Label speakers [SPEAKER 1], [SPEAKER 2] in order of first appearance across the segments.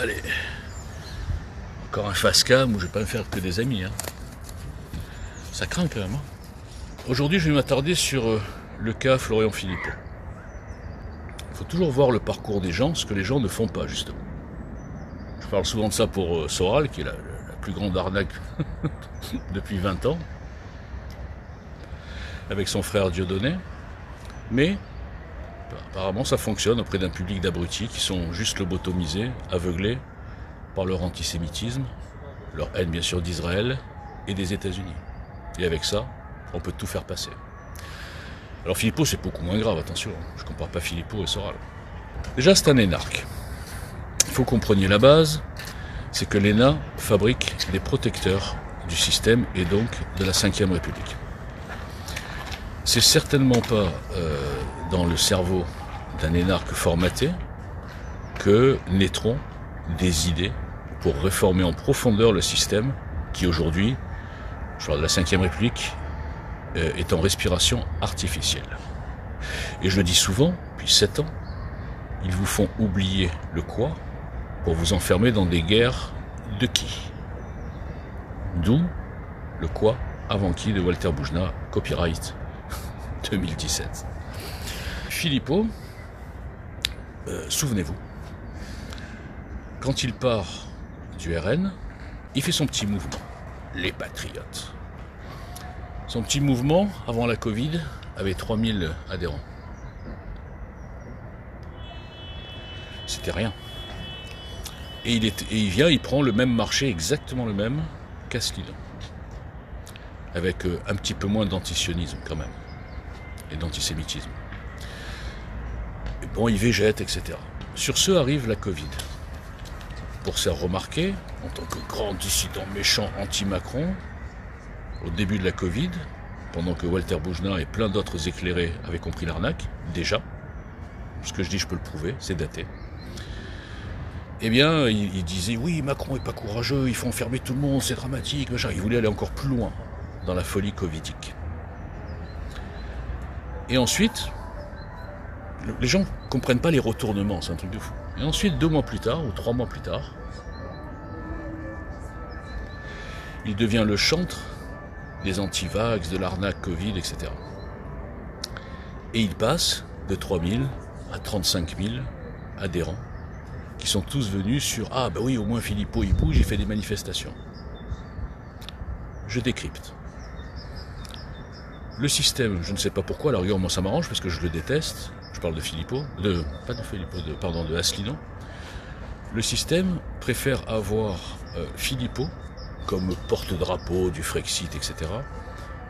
[SPEAKER 1] Allez. Encore un face cam où je vais pas me faire que des amis. Hein. Ça craint quand même. Hein. Aujourd'hui, je vais m'attarder sur le cas Florian Philippot. Il faut toujours voir le parcours des gens, ce que les gens ne font pas, justement. Je parle souvent de ça pour Soral, qui est la plus grande arnaque depuis 20 ans, avec son frère Dieudonné. Mais apparemment, ça fonctionne auprès d'un public d'abrutis qui sont juste lobotomisés, aveuglés par leur antisémitisme, leur haine bien sûr d'Israël et des États-Unis. Et avec ça, on peut tout faire passer. Alors Philippot, c'est beaucoup moins grave, attention, je ne compare pas Philippot et Soral. Déjà, c'est un énarque. Il faut que vous compreniez la base, c'est que l'ENA fabrique des protecteurs du système et donc de la Ve République. C'est certainement pas dans le cerveau d'un énarque formaté que naîtront des idées pour réformer en profondeur le système qui aujourd'hui, je parle de la Ve République, est en respiration artificielle. Et je le dis souvent, depuis 7 ans, ils vous font oublier le quoi pour vous enfermer dans des guerres de qui. D'où le quoi avant qui de Walter Boujna, copyright 2017. Philippot, souvenez-vous, quand il part du RN, il fait son petit mouvement, les Patriotes. Son petit mouvement, avant la Covid, avait 3000 adhérents. C'était rien. Et il vient, il prend le même marché, exactement le même qu'Asselineau. Avec un petit peu moins d'antisionisme quand même. Et d'antisémitisme. Et bon, il végète, etc. Sur ce arrive la Covid. Pour se faire remarquer, en tant que grand dissident méchant anti-Macron, au début de la Covid, pendant que Walter Boujna et plein d'autres éclairés avaient compris l'arnaque, déjà, ce que je dis, je peux le prouver, c'est daté. Eh bien, il disait, oui, Macron est pas courageux, il faut enfermer tout le monde, c'est dramatique, machin. Il voulait aller encore plus loin dans la folie covidique. Et ensuite, les gens ne comprennent pas les retournements, c'est un truc de fou. Et ensuite, 2 mois plus tard, ou 3 mois plus tard, il devient le chantre des anti-vax, de l'arnaque Covid, etc. Et il passe de 3000 à 35 000 adhérents qui sont tous venus sur « Ah ben oui, au moins Philippot il bouge, il fait des manifestations ». Je décrypte. Le système, je ne sais pas pourquoi, à la rigueur, moi ça m'arrange parce que je le déteste. Je parle de Philippot, de Asselineau. Le système préfère avoir Philippot comme porte-drapeau du Frexit, etc.,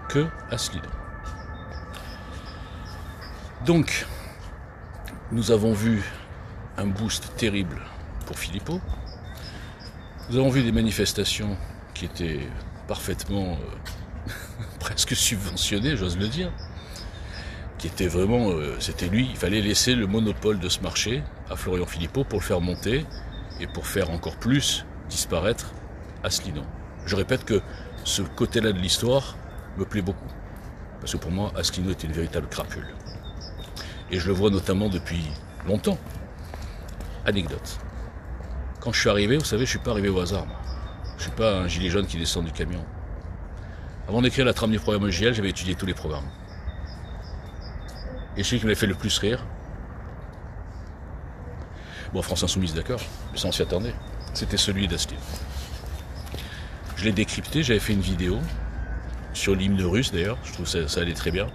[SPEAKER 1] que Asselineau. Donc, nous avons vu un boost terrible pour Philippot. Nous avons vu des manifestations qui étaient parfaitement presque subventionnées, j'ose le dire, qui étaient vraiment, c'était lui, il fallait laisser le monopole de ce marché à Florian Philippot pour le faire monter et pour faire encore plus disparaître Asselineau. Je répète que ce côté-là de l'histoire me plaît beaucoup, parce que pour moi, Asselineau est une véritable crapule. Et je le vois notamment depuis longtemps. Anecdote. Quand je suis arrivé, vous savez, je ne suis pas arrivé au hasard. Moi. Je ne suis pas un gilet jaune qui descend du camion. Avant d'écrire la trame du programme EGL, j'avais étudié tous les programmes. Et celui qui m'avait fait le plus rire, bon, France Insoumise, d'accord, mais ça on s'y attendait, c'était celui d'Asselineau. Je l'ai décrypté, j'avais fait une vidéo sur l'hymne russe d'ailleurs, je trouve que ça allait très bien.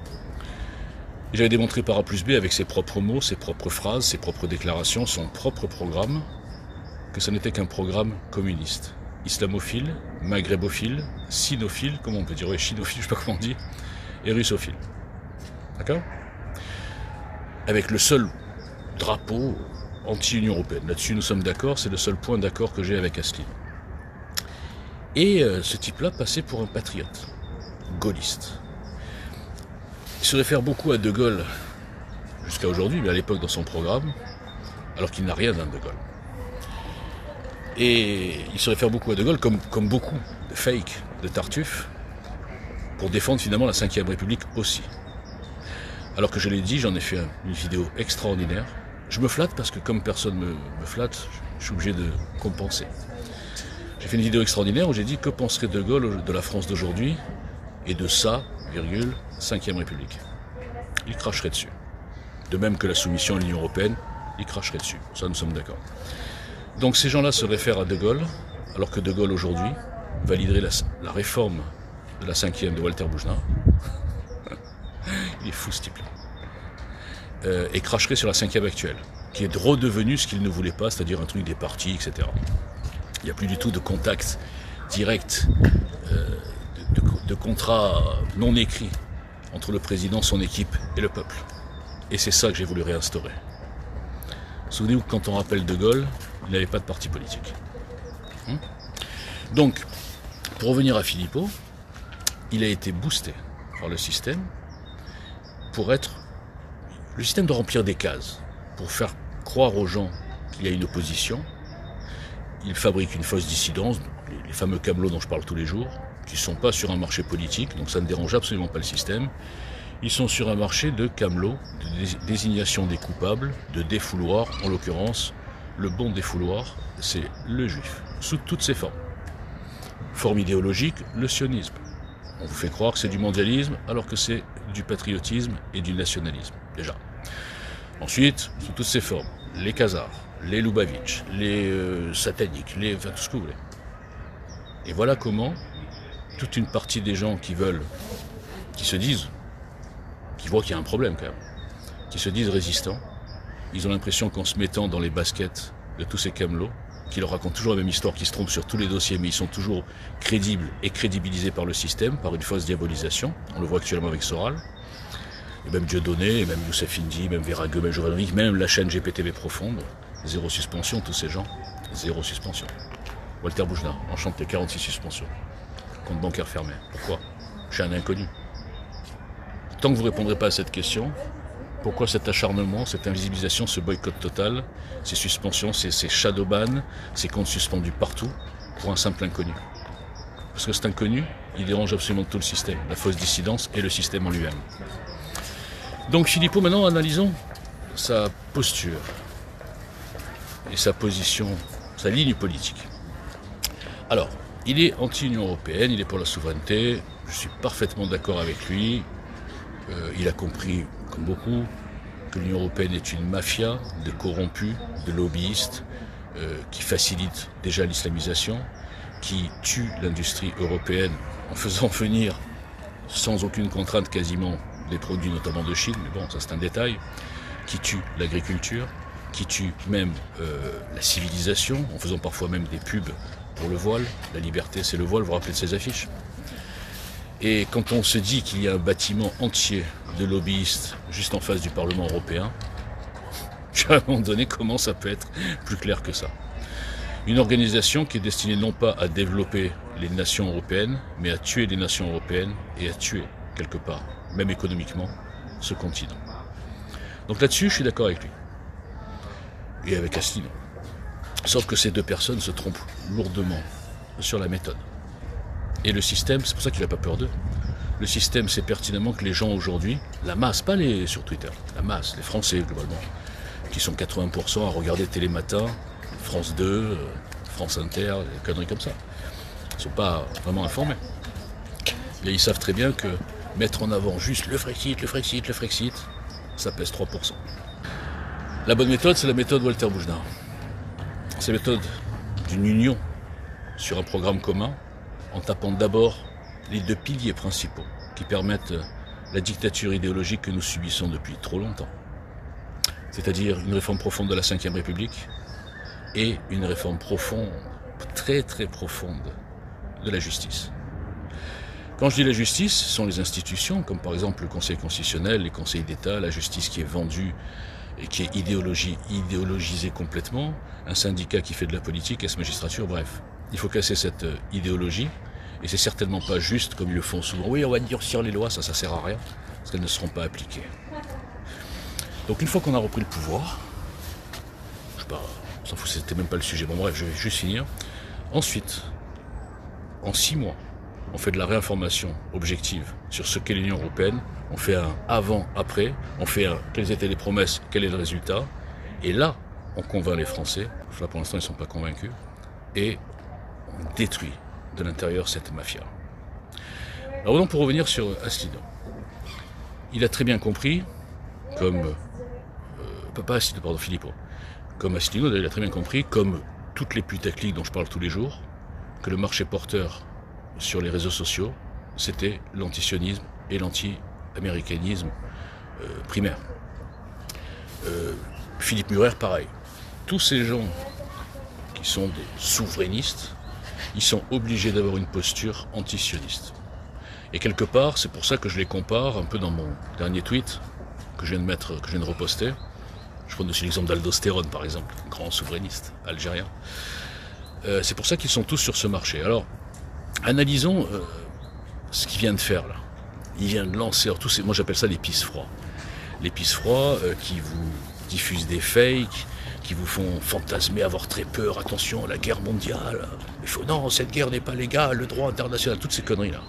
[SPEAKER 1] Et j'avais démontré par A plus B avec ses propres mots, ses propres phrases, ses propres déclarations, son propre programme, que ce n'était qu'un programme communiste. Islamophile, maghrébophile, sinophile, comment on peut dire, ouais, chinophile, je sais pas comment on dit, et russophile. D'accord ? Avec le seul drapeau anti-Union européenne. Là-dessus, nous sommes d'accord, c'est le seul point d'accord que j'ai avec Asselineau. Et ce type-là passait pour un patriote, gaulliste. Il se réfère beaucoup à De Gaulle, jusqu'à aujourd'hui, mais à l'époque dans son programme, alors qu'il n'a rien d'un De Gaulle. Et il se réfère beaucoup à De Gaulle, comme beaucoup de fake, de tartuffes, pour défendre finalement la Ve République aussi. Alors que je l'ai dit, j'en ai fait une vidéo extraordinaire. Je me flatte parce que comme personne me flatte, je suis obligé de compenser. J'ai fait une vidéo extraordinaire où j'ai dit que penserait De Gaulle de la France d'aujourd'hui et de sa, virgule, 5e République. Il cracherait dessus. De même que la soumission à l'Union Européenne, il cracherait dessus. Ça, nous sommes d'accord. Donc ces gens-là se réfèrent à De Gaulle, alors que De Gaulle aujourd'hui validerait la réforme de la 5e de Walter Bougenat. Il est fou ce type-là. Et cracherait sur la 5e actuelle, qui est redevenue ce qu'il ne voulait pas, c'est-à-dire un truc des partis, etc. Il n'y a plus du tout de contact direct, de contrat non écrit entre le président, son équipe et le peuple. Et c'est ça que j'ai voulu réinstaurer. Souvenez-vous que quand on rappelle De Gaulle, il n'avait pas de parti politique. Donc, pour revenir à Philippot, il a été boosté par le système pour être... Le système doit remplir des cases pour faire croire aux gens qu'il y a une opposition. Il fabrique une fausse dissidence, les fameux camelots dont je parle tous les jours, qui ne sont pas sur un marché politique, donc ça ne dérange absolument pas le système. Ils sont sur un marché de camelots, de désignation des coupables, de défouloir. En l'occurrence, le bon défouloir, c'est le juif, sous toutes ses formes. Forme idéologique, le sionisme. On vous fait croire que c'est du mondialisme, alors que c'est du patriotisme et du nationalisme, déjà. Ensuite, sous toutes ses formes, les Khazars, les Lubavitch, les sataniques, enfin tout ce que vous voulez. Et voilà comment toute une partie des gens qui se disent, qui voient qu'il y a un problème quand même, qui se disent résistants, ils ont l'impression qu'en se mettant dans les baskets de tous ces camelots, qui leur racontent toujours la même histoire, qui se trompent sur tous les dossiers, mais ils sont toujours crédibles et crédibilisés par le système, par une fausse diabolisation. On le voit actuellement avec Soral, et même Dieudonné, et même Youssef Indy, même Vera Gueux, même Jovanovic, même la chaîne GPTV Profonde. Zéro suspension, tous ces gens, zéro suspension. Walter Bougenat, enchanté, 46 suspensions. Compte bancaire fermé. Pourquoi? Je suis un inconnu. Tant que vous ne répondrez pas à cette question, pourquoi cet acharnement, cette invisibilisation, ce boycott total, ces suspensions, ces shadowbans, ces comptes suspendus partout, pour un simple inconnu? Parce que cet inconnu, il dérange absolument tout le système, la fausse dissidence et le système en lui-même. Donc Philippot, maintenant, analysons sa posture et sa position, sa ligne politique. Alors, il est anti-Union Européenne, il est pour la souveraineté, je suis parfaitement d'accord avec lui. Il a compris, comme beaucoup, que l'Union Européenne est une mafia de corrompus, de lobbyistes, qui facilite déjà l'islamisation, qui tue l'industrie européenne en faisant venir, sans aucune contrainte quasiment, des produits notamment de Chine, mais bon, ça c'est un détail, qui tue l'agriculture, qui tue même la civilisation, en faisant parfois même des pubs pour le voile. La liberté, c'est le voile, vous vous rappelez de ces affiches. Et quand on se dit qu'il y a un bâtiment entier de lobbyistes juste en face du Parlement européen, à un moment donné, comment ça peut être plus clair que ça? Une organisation qui est destinée non pas à développer les nations européennes, mais à tuer les nations européennes et à tuer, quelque part, même économiquement, ce continent. Donc là-dessus, je suis d'accord avec lui. Et avec Asselineau. Sauf que ces deux personnes se trompent lourdement sur la méthode. Et le système, c'est pour ça qu'il n'a pas peur d'eux. Le système sait pertinemment que les gens aujourd'hui, la masse, pas les sur Twitter, la masse, les Français globalement, qui sont 80% à regarder Télématin, France 2, France Inter, des conneries comme ça. Ils ne sont pas vraiment informés. Et ils savent très bien que mettre en avant juste le Frexit, ça pèse 3%. La bonne méthode, c'est la méthode Walter Bougenat. C'est la méthode d'une union sur un programme commun, en tapant d'abord les deux piliers principaux qui permettent la dictature idéologique que nous subissons depuis trop longtemps. C'est-à-dire une réforme profonde de la Ve République et une réforme profonde, très très profonde, de la justice. Quand je dis la justice, ce sont les institutions, comme par exemple le Conseil constitutionnel, les conseils d'État, la justice qui est vendue et qui est idéologisée complètement, un syndicat qui fait de la politique, et cette magistrature, bref. Il faut casser cette idéologie, et c'est certainement pas juste, comme ils le font souvent. Oui, on va durcir les lois, ça sert à rien, parce qu'elles ne seront pas appliquées. Donc une fois qu'on a repris le pouvoir, je sais pas, on s'en fout, c'était même pas le sujet, bon bref, je vais juste finir. Ensuite, en 6 mois, on fait de la réinformation objective sur ce qu'est l'Union Européenne, on fait un avant-après, on fait un quelles étaient les promesses, quel est le résultat, et là, on convainc les Français, là pour l'instant ils ne sont pas convaincus, et on détruit de l'intérieur cette mafia. Alors donc pour revenir sur Asselineau, il a très bien compris, comme Philippot, comme Asselineau, il a très bien compris, comme toutes les putaclics dont je parle tous les jours, que le marché porteur sur les réseaux sociaux, c'était l'antisionisme et l'anti-américanisme primaire. Philippe Murer, pareil. Tous ces gens qui sont des souverainistes, ils sont obligés d'avoir une posture antisioniste. Et quelque part, c'est pour ça que je les compare un peu dans mon dernier tweet que je viens de reposter. Je prends aussi l'exemple d'Aldostérone, par exemple, grand souverainiste algérien. C'est pour ça qu'ils sont tous sur ce marché. Alors, analysons ce qu'il vient de faire là. Il vient de lancer, moi j'appelle ça les pisse-froids. Les pisse-froids qui vous diffusent des fakes, qui vous font fantasmer, avoir très peur, attention, la guerre mondiale. Non, cette guerre n'est pas légale, le droit international, toutes ces conneries là.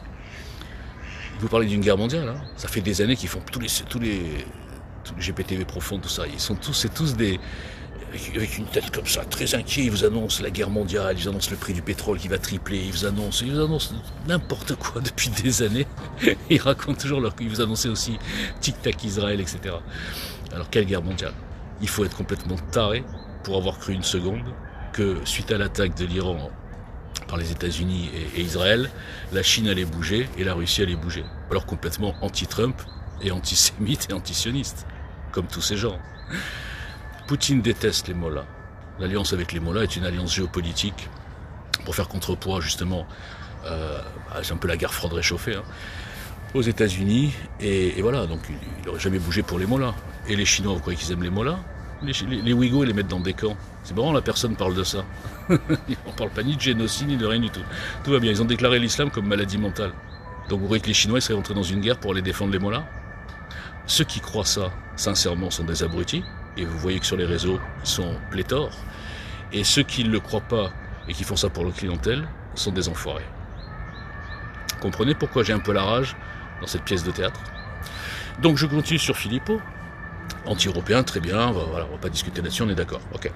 [SPEAKER 1] Vous parlez d'une guerre mondiale, hein. Ça fait des années qu'ils font tous les GPTV profonds, tout ça. C'est tous des... Avec une tête comme ça, très inquiets, ils vous annoncent la guerre mondiale, ils annoncent le prix du pétrole qui va tripler, ils vous annoncent n'importe quoi depuis des années. Ils racontent toujours ils vous annoncent aussi tic-tac Israël, etc. Alors quelle guerre mondiale? Il faut être complètement taré pour avoir cru une seconde que suite à l'attaque de l'Iran par les États-Unis et Israël, la Chine allait bouger et la Russie allait bouger. Alors complètement anti-Trump et antisémite et antisioniste, comme tous ces gens. Poutine déteste les mollahs. L'alliance avec les mollahs est une alliance géopolitique pour faire contrepoids justement, c'est un peu la guerre froide réchauffée, hein, aux États-Unis. Et voilà, donc il n'aurait jamais bougé pour les mollahs. Et les Chinois, vous croyez qu'ils aiment les mollahs? Les Ouïghours, ils les mettent dans des camps. C'est marrant, la personne parle de ça. On ne parle pas ni de génocide, ni de rien du tout. Tout va bien, ils ont déclaré l'islam comme maladie mentale. Donc vous croyez que les Chinois ils seraient rentrés dans une guerre pour aller défendre les mollahs? Ceux qui croient ça, sincèrement, sont des abrutis. Et vous voyez que sur les réseaux, ils sont pléthores. Et ceux qui ne le croient pas et qui font ça pour leur clientèle sont des enfoirés. Comprenez pourquoi j'ai un peu la rage dans cette pièce de théâtre? Donc je continue sur Philippot. Anti-européen, très bien, voilà, on va pas discuter là-dessus, on est d'accord. Ok.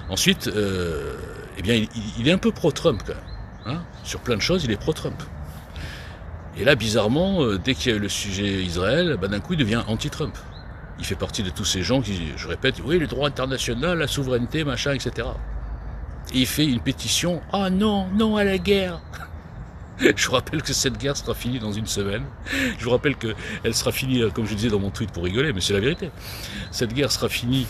[SPEAKER 1] Ensuite, eh bien, il est un peu pro-Trump quand même. Hein, sur plein de choses, il est pro-Trump. Et là, bizarrement, dès qu'il y a eu le sujet Israël, d'un coup, il devient anti-Trump. Il fait partie de tous ces gens qui, je répète, oui, le droit international, la souveraineté, machin, etc. Et il fait une pétition, ah non, non à la guerre. Je vous rappelle que cette guerre sera finie dans une semaine. Je vous rappelle qu'elle sera finie, comme je disais dans mon tweet pour rigoler, mais c'est la vérité. Cette guerre sera finie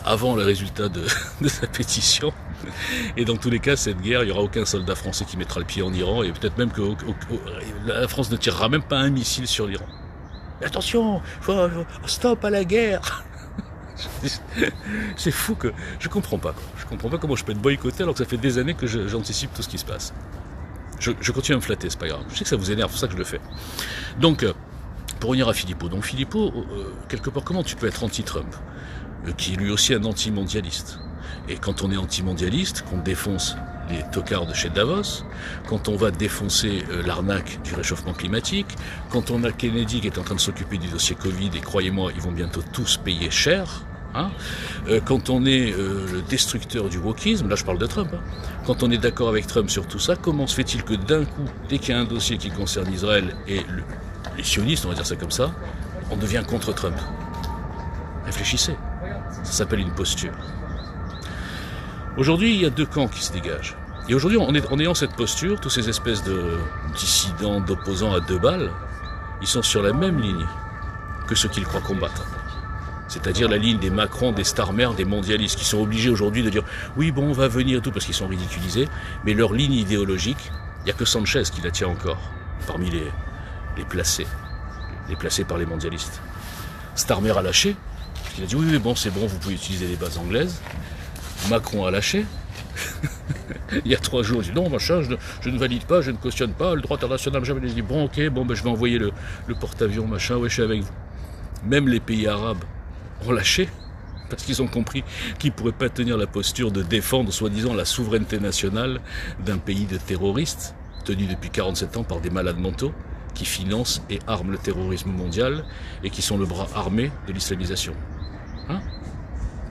[SPEAKER 1] avant le résultat de sa pétition. Et dans tous les cas, cette guerre, il n'y aura aucun soldat français qui mettra le pied en Iran, et peut-être même que la France ne tirera même pas un missile sur l'Iran. Mais attention, stop à la guerre. C'est fou que... Je comprends pas, quoi. Je comprends pas comment je peux être boycotté alors que ça fait des années que j'anticipe tout ce qui se passe. Je continue à me flatter, c'est pas grave. Je sais que ça vous énerve, c'est pour ça que je le fais. Donc, pour revenir à Philippot. Donc Philippot, quelque part, comment tu peux être anti-Trump, qui est lui aussi un anti-mondialiste? Et quand on est anti-mondialiste, qu'on défonce les tocards de chez Davos, quand on va défoncer l'arnaque du réchauffement climatique, quand on a Kennedy qui est en train de s'occuper du dossier Covid, et croyez-moi, ils vont bientôt tous payer cher, hein, quand on est le destructeur du wokisme, là je parle de Trump, hein, quand on est d'accord avec Trump sur tout ça, comment se fait-il que d'un coup, dès qu'il y a un dossier qui concerne Israël et les sionistes, on va dire ça comme ça, on devient contre Trump? Réfléchissez, ça s'appelle une posture. Aujourd'hui, il y a deux camps qui se dégagent. Et aujourd'hui, en ayant cette posture, tous ces espèces de dissidents, d'opposants à deux balles, ils sont sur la même ligne que ceux qu'ils croient combattre. C'est-à-dire la ligne des Macron, des Starmer, des mondialistes, qui sont obligés aujourd'hui de dire « oui, bon, on va venir et tout », parce qu'ils sont ridiculisés, mais leur ligne idéologique, il n'y a que Sanchez qui la tient encore, parmi les placés par les mondialistes. Starmer a lâché, il a dit « oui, bon, c'est bon, vous pouvez utiliser les bases anglaises ». Macron a lâché. Il y a 3 jours, il dit non, machin, je ne valide pas, je ne cautionne pas, le droit international, jamais. Il dit bon, ok, bon, je vais envoyer le porte-avions, machin, ouais, je suis avec vous. Même les pays arabes ont lâché, parce qu'ils ont compris qu'ils ne pourraient pas tenir la posture de défendre, soi-disant, la souveraineté nationale d'un pays de terroristes, tenu depuis 47 ans par des malades mentaux, qui financent et arment le terrorisme mondial, et qui sont le bras armé de l'islamisation. Hein?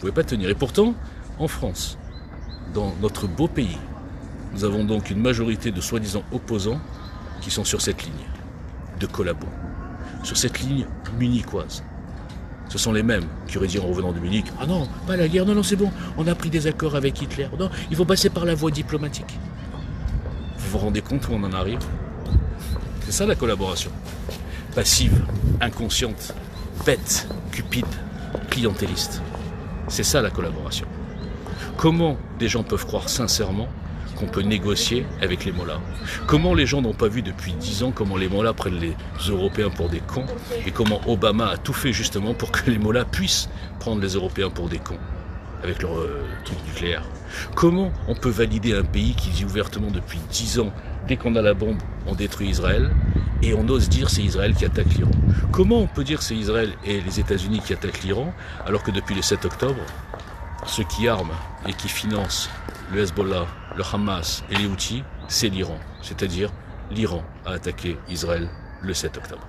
[SPEAKER 1] pouvez pas tenir. Et pourtant, en France, dans notre beau pays, nous avons donc une majorité de soi-disant opposants qui sont sur cette ligne de collabos, sur cette ligne munichoise. Ce sont les mêmes qui auraient dit en revenant de Munich, ah non, pas la guerre, non, c'est bon, on a pris des accords avec Hitler, non, il faut passer par la voie diplomatique. Vous vous rendez compte où on en arrive? C'est ça la collaboration. Passive, inconsciente, bête, cupide, clientéliste. C'est ça la collaboration. Comment des gens peuvent croire sincèrement qu'on peut négocier avec les mollahs? Comment les gens n'ont pas vu depuis 10 ans comment les mollahs prennent les Européens pour des cons et comment Obama a tout fait justement pour que les mollahs puissent prendre les Européens pour des cons avec leur truc nucléaire? Comment on peut valider un pays qui dit ouvertement depuis 10 ans, dès qu'on a la bombe, on détruit Israël, et on ose dire c'est Israël qui attaque l'Iran? Comment on peut dire c'est Israël et les États-Unis qui attaquent l'Iran alors que depuis le 7 octobre, ceux qui arment et qui financent le Hezbollah, le Hamas et les Houthis, c'est l'Iran. C'est-à-dire, l'Iran a attaqué Israël le 7 octobre.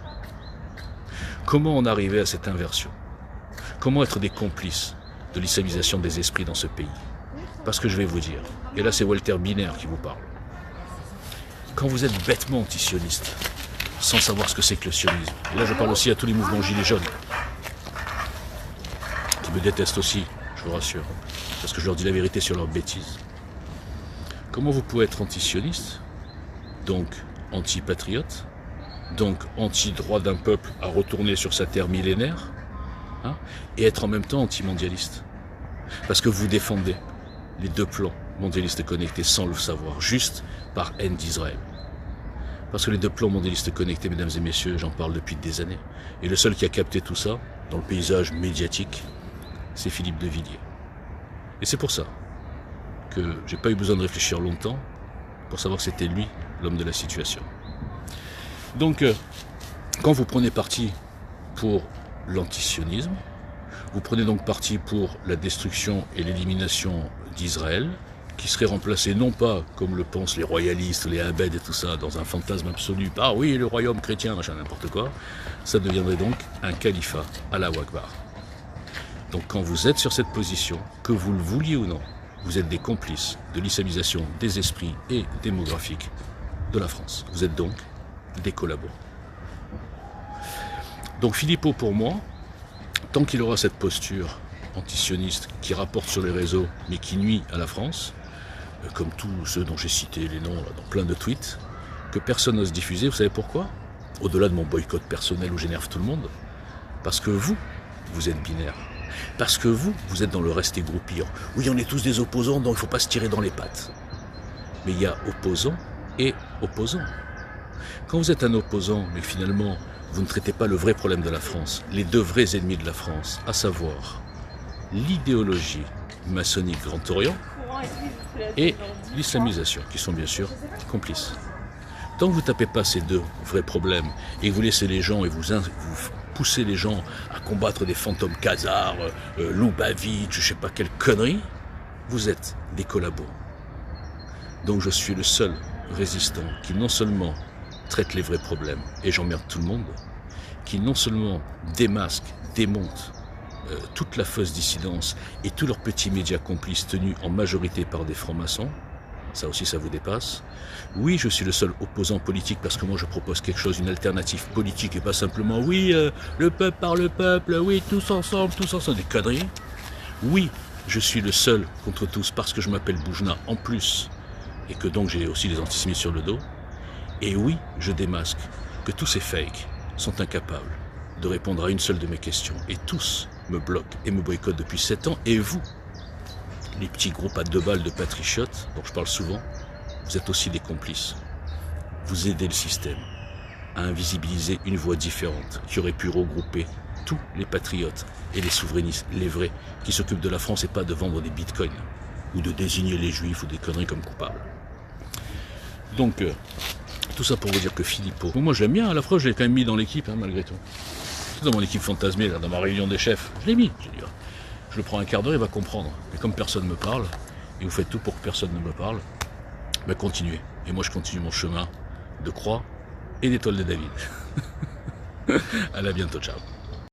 [SPEAKER 1] Comment en arriver à cette inversion? Comment être des complices de l'islamisation des esprits dans ce pays? Parce que je vais vous dire, et là c'est Walter Binaire qui vous parle, quand vous êtes bêtement antisioniste, sans savoir ce que c'est que le sionisme, et là je parle aussi à tous les mouvements gilets jaunes, qui me détestent aussi, je vous rassure, parce que je leur dis la vérité sur leurs bêtises. Comment vous pouvez être antisioniste, donc anti-patriote, donc anti-droit d'un peuple à retourner sur sa terre millénaire, hein, et être en même temps anti-mondialiste? Parce que vous défendez les deux plans mondialistes connectés sans le savoir, juste par haine d'Israël. Parce que les deux plans mondialistes connectés, mesdames et messieurs, j'en parle depuis des années. Et le seul qui a capté tout ça, dans le paysage médiatique, c'est Philippe de Villiers. Et c'est pour ça que j'ai pas eu besoin de réfléchir longtemps pour savoir que c'était lui, l'homme de la situation. Donc, quand vous prenez parti pour l'antisionisme, vous prenez donc parti pour la destruction et l'élimination d'Israël, qui serait remplacé non pas, comme le pensent les royalistes, les abed et tout ça, dans un fantasme absolu, ah oui, le royaume chrétien, machin, n'importe quoi, ça deviendrait donc un califat, Allahu Akbar. Donc quand vous êtes sur cette position, que vous le vouliez ou non, vous êtes des complices de l'islamisation des esprits et démographiques de la France. Vous êtes donc des collabos. Donc Philippot, pour moi, tant qu'il aura cette posture antisioniste qui rapporte sur les réseaux, mais qui nuit à la France, comme tous ceux dont j'ai cité les noms là, dans plein de tweets, que personne n'ose diffuser, vous savez pourquoi? Au-delà de mon boycott personnel où j'énerve tout le monde, parce que vous êtes binaire. Parce que vous êtes dans le rester groupir. Oui, on est tous des opposants, donc il ne faut pas se tirer dans les pattes. Mais il y a opposants et opposants. Quand vous êtes un opposant, mais finalement, vous ne traitez pas le vrai problème de la France, les deux vrais ennemis de la France, à savoir l'idéologie maçonnique Grand Orient et l'islamisation, qui sont bien sûr complices. Tant que vous ne tapez pas ces deux vrais problèmes et que vous laissez les gens et vous poussez les gens à combattre des fantômes khazars, Loubavitch, je ne sais pas quelle connerie, vous êtes des collabos. Donc je suis le seul résistant qui non seulement traite les vrais problèmes, et j'emmerde tout le monde, qui non seulement démasque, démonte toute la fausse dissidence et tous leurs petits médias complices tenus en majorité par des francs-maçons, ça aussi ça vous dépasse. Oui, je suis le seul opposant politique parce que moi je propose quelque chose, une alternative politique et pas simplement oui, le peuple par le peuple, oui, tous ensemble, des conneries. Oui, je suis le seul contre tous parce que je m'appelle Boujna en plus et que donc j'ai aussi les antisémites sur le dos. Et oui, je démasque que tous ces fakes sont incapables de répondre à une seule de mes questions. Et tous me bloquent et me boycottent depuis 7 ans. Et vous, les petits groupes à 2 balles de patriotes, dont je parle souvent, vous êtes aussi des complices. Vous aidez le système à invisibiliser une voix différente qui aurait pu regrouper tous les patriotes et les souverainistes, les vrais, qui s'occupent de la France et pas de vendre des bitcoins ou de désigner les juifs ou des conneries comme coupables. Donc, tout ça pour vous dire que Philippot, moi je l'aime bien, à la fois je l'ai quand même mis dans l'équipe, hein, malgré tout. Dans mon équipe fantasmée, là, dans ma réunion des chefs, je l'ai mis. J'ai dit, je le prends un quart d'heure, il va comprendre. Mais comme personne ne me parle, et vous faites tout pour que personne ne me parle, ben continuez. Et moi je continue mon chemin de croix et d'étoile de David. À la bientôt, ciao.